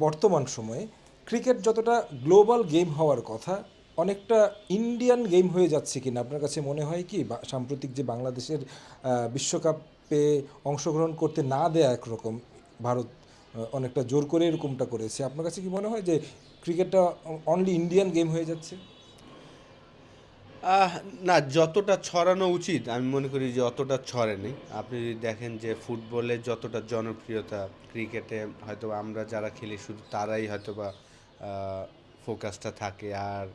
বর্তমান সময়ে ক্রিকেট যতটা গ্লোবাল গেম হওয়ার কথা, অনেকটা ইন্ডিয়ান গেম হয়ে যাচ্ছে কিনা আপনার কাছে মনে হয় কি? সাম্প্রতিক যে বাংলাদেশের বিশ্বকাপে অংশগ্রহণ করতে না দেয়া একরকম, ভারত অনেকটা জোর করে এরকমটা করেছে। আপনার কাছে কি মনে হয় যে ক্রিকেটটা অনলি ইন্ডিয়ান গেম হয়ে যাচ্ছে? আহ না, যতটা ছড়ানো উচিত আমি মনে করি যে অতটা ছড়েনি। আপনি যদি দেখেন যে ফুটবলে যতটা জনপ্রিয়তা, ক্রিকেটে হয়তো আমরা যারা খেলি শুধু তারাই হয়তোবা ফোকাসটা থাকে। আর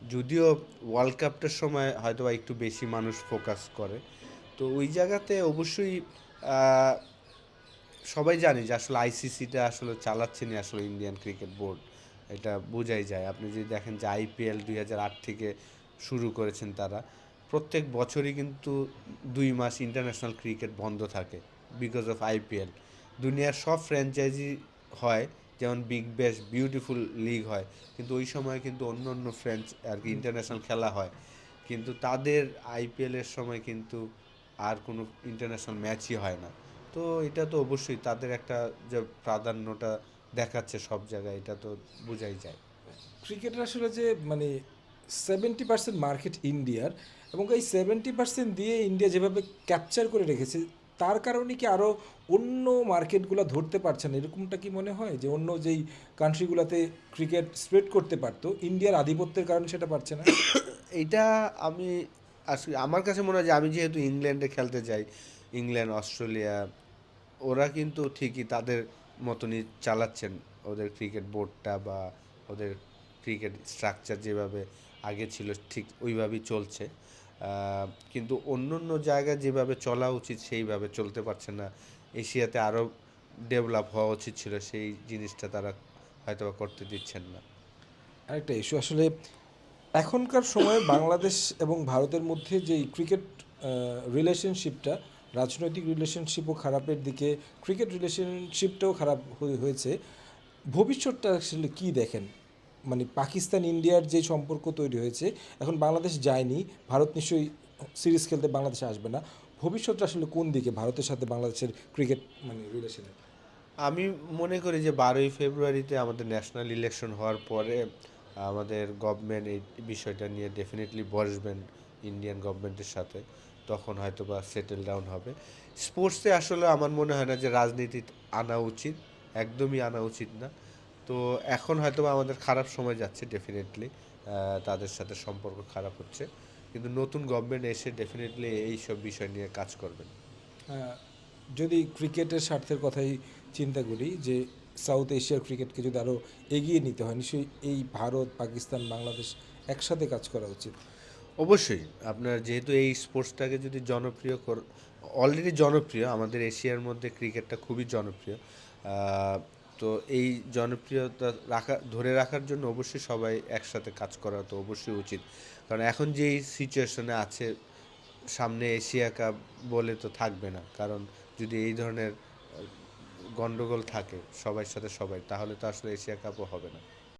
যদিও ওয়ার্ল্ড কাপটার সময় হয়তোবা একটু বেশি মানুষ ফোকাস করে, তো ওই জায়গাতে অবশ্যই আহ, সবাই জানি যে আসলে আইসিসিটা আসলে চালাচ্ছেনই আসলে ইন্ডিয়ান ক্রিকেট বোর্ড। এটা বোঝাই যায়। আপনি যদি দেখেন যে আইপিএল 2008 থেকে শুরু করেছেন তারা, প্রত্যেক বছরই কিন্তু 2 মাস ইন্টারন্যাশনাল ক্রিকেট বন্ধ থাকে বিকজ অফ আইপিএল। দুনিয়ার সব ফ্র্যাঞ্চাইজি হয়, যেমন বিগ ব্যাশ বিউটিফুল লিগ হয়, কিন্তু ওই সময় কিন্তু অন্য অন্য আর কি ইন্টারন্যাশনাল খেলা হয়, কিন্তু তাদের আইপিএলের সময় কিন্তু আর কোনো ইন্টারন্যাশনাল ম্যাচই হয় না। তো এটা তো অবশ্যই তাদের একটা যে প্রাধান্যটা দেখাচ্ছে সব জায়গায়, এটা তো বোঝাই যায়। ক্রিকেটের আসলে যে মানে 70% মার্কেট ইন্ডিয়ার, এবং এই 70% দিয়ে ইন্ডিয়া যেভাবে ক্যাপচার করে রেখেছে, তার কারণে কি আরও অন্য মার্কেটগুলো ধরতে পারছে না? এরকমটা কি মনে হয় যে অন্য যেই কান্ট্রিগুলোতে ক্রিকেট স্প্রেড করতে পারতো, ইন্ডিয়ার আধিপত্যের কারণে সেটা পারছে না? এইটা আমি আসলে আমার কাছে মনে হয় যে আমি যেহেতু ইংল্যান্ডে খেলতে যাই, ইংল্যান্ড, অস্ট্রেলিয়া, ওরা কিন্তু ঠিকই তাদের মতনই চালাচ্ছেন ওদের ক্রিকেট বোর্ডটা, বা ওদের ক্রিকেট স্ট্রাকচার যেভাবে আগে ছিল ঠিক ওইভাবেই চলছে। কিন্তু অন্য অন্য জায়গায় যেভাবে চলা উচিত সেইভাবে চলতে পারছে না। এশিয়াতে আরও ডেভেলপ হওয়া উচিত ছিল, সেই জিনিসটা তারা হয়তো বা করতে দিচ্ছেন না। আরেকটা ইস্যু আসলে, এখনকার সময়ে বাংলাদেশ এবং ভারতের মধ্যে যেই ক্রিকেট রিলেশনশিপটা, রাজনৈতিক রিলেশনশিপও খারাপের দিকে, ক্রিকেট রিলেশনশিপটাও খারাপ হয়েছে। ভবিষ্যৎটা আসলে কী দেখেন? মানে পাকিস্তান ইন্ডিয়ার যে সম্পর্ক তৈরি হয়েছে, এখন বাংলাদেশ যায়নি, ভারত নিশ্চয়ই সিরিজ খেলতে বাংলাদেশে আসবে না। ভবিষ্যৎটা আসলে কোন দিকে ভারতের সাথে বাংলাদেশের ক্রিকেট মানে রিলেশনের? আমি মনে করি যে 12ই ফেব্রুয়ারিতে আমাদের ন্যাশনাল ইলেকশন হওয়ার পরে আমাদের গভর্নমেন্ট এই বিষয়টা নিয়ে ডেফিনেটলি বসবেন ইন্ডিয়ান গভর্নমেন্টের সাথে। তখন হয়তো বা সেটেল ডাউন হবে। স্পোর্টসে আসলে আমার মনে হয় না যে রাজনীতি আনা উচিত, একদমই আনা উচিত না। তো এখন হয়তো বা আমাদের খারাপ সময় যাচ্ছে ডেফিনেটলি, তাদের সাথে সম্পর্ক খারাপ হচ্ছে, কিন্তু নতুন গভর্নমেন্ট এসে ডেফিনেটলি এই সব বিষয় নিয়ে কাজ করবেন। আহ, যদি ক্রিকেটের স্বার্থের কথাই চিন্তা করি, যে সাউথ এশিয়ার ক্রিকেটকে যদি আরও এগিয়ে নিতে হয়, নিশ্চয়ই এই ভারত, পাকিস্তান, বাংলাদেশ একসাথে কাজ করা উচিত। অবশ্যই আপনার যেহেতু এই স্পোর্টসটাকে যদি জনপ্রিয় অলরেডি জনপ্রিয় আমাদের এশিয়ার মধ্যে ক্রিকেটটা খুবই জনপ্রিয়। আহ, তো এই জনপ্রিয়তা ধরে রাখার জন্য অবশ্যই সবাই একসাথে কাজ করা তো অবশ্যই উচিত। কারণ এখন যেই সিচুয়েশনে আছে, সামনে এশিয়া কাপ বলে তো থাকবে না, কারণ যদি এই ধরনের গন্ডগোল থাকে সবার সাথে সবাই, তাহলে তো আসলে এশিয়া কাপও হবে না।